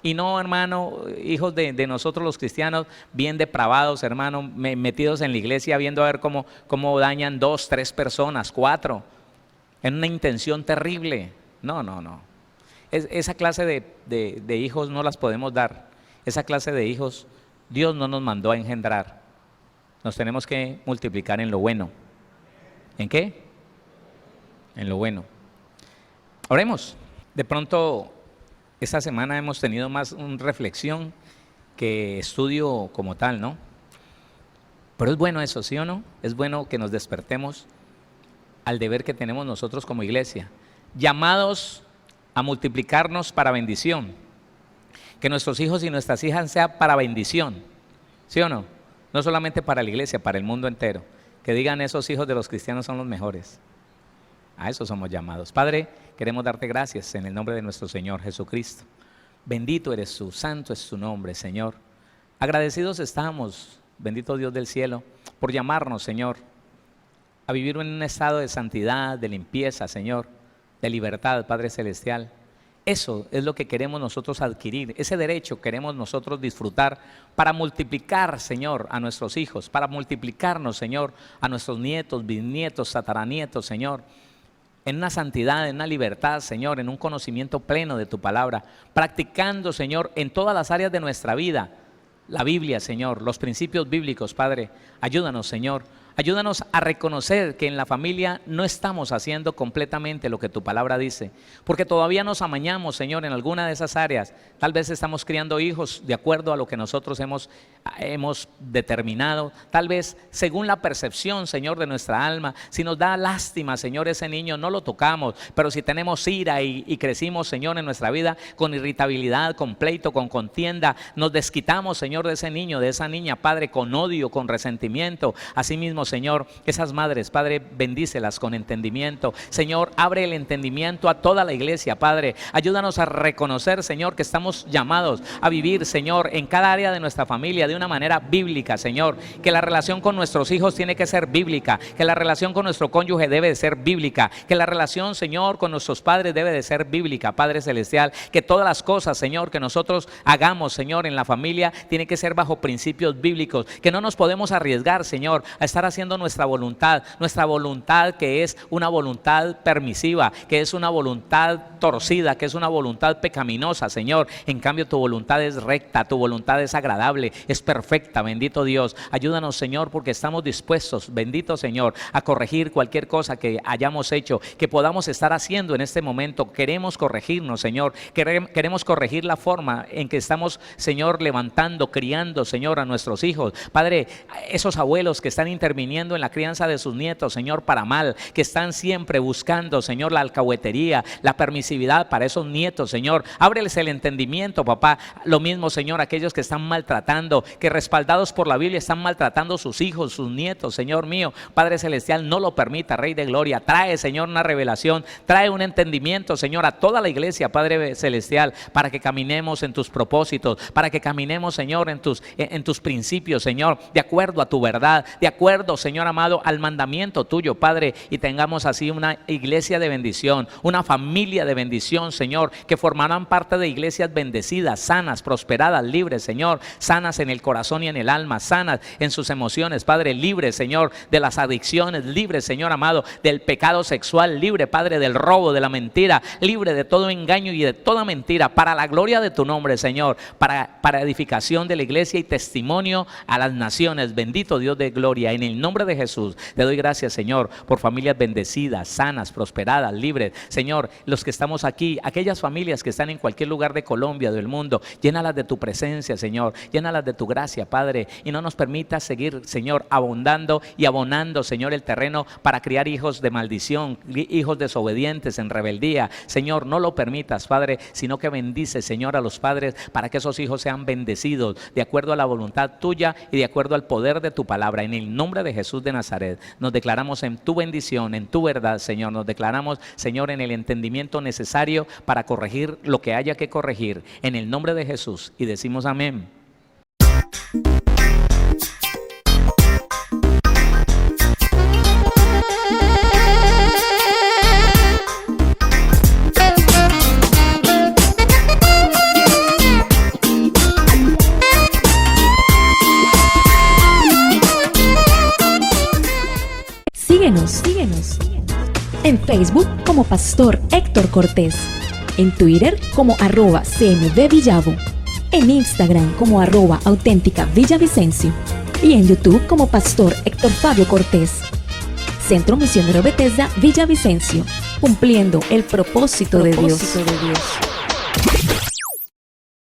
Y no, hermano, hijos de nosotros los cristianos, bien depravados, hermano, metidos en la iglesia, viendo a ver cómo dañan 2, 3 personas, 4, en una intención terrible. No. Esa clase de hijos no las podemos dar. Esa clase de hijos Dios no nos mandó a engendrar. Nos tenemos que multiplicar en lo bueno. ¿En qué? En lo bueno. Oremos. De pronto, esta semana hemos tenido más una reflexión que estudio como tal, ¿no? Pero es bueno eso, ¿sí o no? Es bueno que nos despertemos al deber que tenemos nosotros como iglesia, llamados a multiplicarnos para bendición, que nuestros hijos y nuestras hijas sean para bendición, ¿sí o no? No solamente para la iglesia, para el mundo entero, que digan esos hijos de los cristianos son los mejores. A eso somos llamados. Padre, queremos darte gracias en el nombre de nuestro Señor Jesucristo. Bendito eres tú, santo es tu nombre, Señor. Agradecidos estamos, bendito Dios del cielo, por llamarnos, Señor, a vivir en un estado de santidad, de limpieza, Señor, de libertad, Padre Celestial. Eso es lo que queremos nosotros adquirir, ese derecho queremos nosotros disfrutar para multiplicar, Señor, a nuestros hijos, para multiplicarnos, Señor, a nuestros nietos, bisnietos, tataranietos, Señor, en una santidad, en una libertad, Señor, en un conocimiento pleno de tu palabra, practicando, Señor, en todas las áreas de nuestra vida, la Biblia, Señor, los principios bíblicos, Padre. Ayúdanos, Señor. Ayúdanos a reconocer que en la familia no estamos haciendo completamente lo que tu palabra dice, porque todavía nos amañamos, Señor, en alguna de esas áreas. Tal vez estamos criando hijos de acuerdo a lo que nosotros hemos determinado, tal vez según la percepción, Señor, de nuestra alma. Si nos da lástima, Señor, ese niño, no lo tocamos, pero si tenemos ira y crecimos, Señor, en nuestra vida con irritabilidad, con pleito, con contienda, nos desquitamos, Señor, de ese niño, de esa niña, Padre, con odio, con resentimiento. Asimismo, mismo, Señor, esas madres, Padre, bendícelas con entendimiento. Señor, abre el entendimiento a toda la iglesia, Padre. Ayúdanos a reconocer, Señor, que estamos llamados a vivir, Señor, en cada área de nuestra familia de una manera bíblica, Señor. Que la relación con nuestros hijos tiene que ser bíblica, que la relación con nuestro cónyuge debe de ser bíblica, que la relación, Señor, con nuestros padres debe de ser bíblica, Padre Celestial. Que todas las cosas, Señor, que nosotros hagamos, Señor, en la familia, tiene que ser bajo principios bíblicos. Que no nos podemos arriesgar, Señor, a estar haciendo nuestra voluntad que es una voluntad permisiva, que es una voluntad torcida, que es una voluntad pecaminosa, Señor. En cambio, tu voluntad es recta, tu voluntad es agradable, es perfecta, bendito Dios. Ayúdanos, Señor, porque estamos dispuestos, bendito Señor, a corregir cualquier cosa que hayamos hecho, que podamos estar haciendo en este momento. Queremos corregirnos, Señor, queremos corregir la forma en que estamos, Señor, levantando, criando, Señor, a nuestros hijos. Padre, esos abuelos que están interviniendo en la crianza de sus nietos, Señor, para mal, que están siempre buscando, Señor, la alcahuetería, la permisividad para esos nietos, Señor, ábreles el entendimiento, papá. Lo mismo, Señor, aquellos que están maltratando, que respaldados por la Biblia están maltratando a sus hijos, sus nietos, Señor mío, Padre Celestial, no lo permita, Rey de Gloria. Trae, Señor, una revelación, trae un entendimiento, Señor, a toda la iglesia, Padre Celestial, para que caminemos en tus propósitos, para que caminemos, Señor, en tus principios, Señor, de acuerdo a tu verdad, de acuerdo, Señor amado, al mandamiento tuyo, Padre, y tengamos así una iglesia de bendición, una familia de bendición, Señor, que formarán parte de iglesias bendecidas, sanas, prosperadas, libres, Señor, sanas en el corazón y en el alma, sanas en sus emociones, Padre, libres, Señor, de las adicciones, libres, Señor amado, del pecado sexual, libre, Padre, del robo, de la mentira, libre de todo engaño y de toda mentira, para la gloria de tu nombre, Señor, para edificación de la iglesia y testimonio a las naciones. Bendito Dios de gloria, en el nombre de Jesús te doy gracias, Señor, por familias bendecidas, sanas, prosperadas, libres, Señor, los que estamos aquí, aquellas familias que están en cualquier lugar de Colombia, del mundo, llénalas de tu presencia, Señor, llénalas de tu gracia, Padre, y no nos permitas seguir, Señor, abundando y abonando, Señor, el terreno para criar hijos de maldición, hijos desobedientes en rebeldía, Señor, no lo permitas, Padre, sino que bendice, Señor, a los padres para que esos hijos sean bendecidos de acuerdo a la voluntad tuya y de acuerdo al poder de tu palabra. En el nombre de Jesús de Nazaret, nos declaramos en tu bendición, en tu verdad, Señor, nos declaramos, Señor, en el entendimiento necesario para corregir lo que haya que corregir, en el nombre de Jesús, y decimos amén. Síguenos en Facebook como Pastor Héctor Cortés, en Twitter como @CMVVillavo, en Instagram como @auténtica Villavicencio y en YouTube como Pastor Héctor Fabio Cortés. Centro Misionero Bethesda Villavicencio, cumpliendo el propósito de Dios.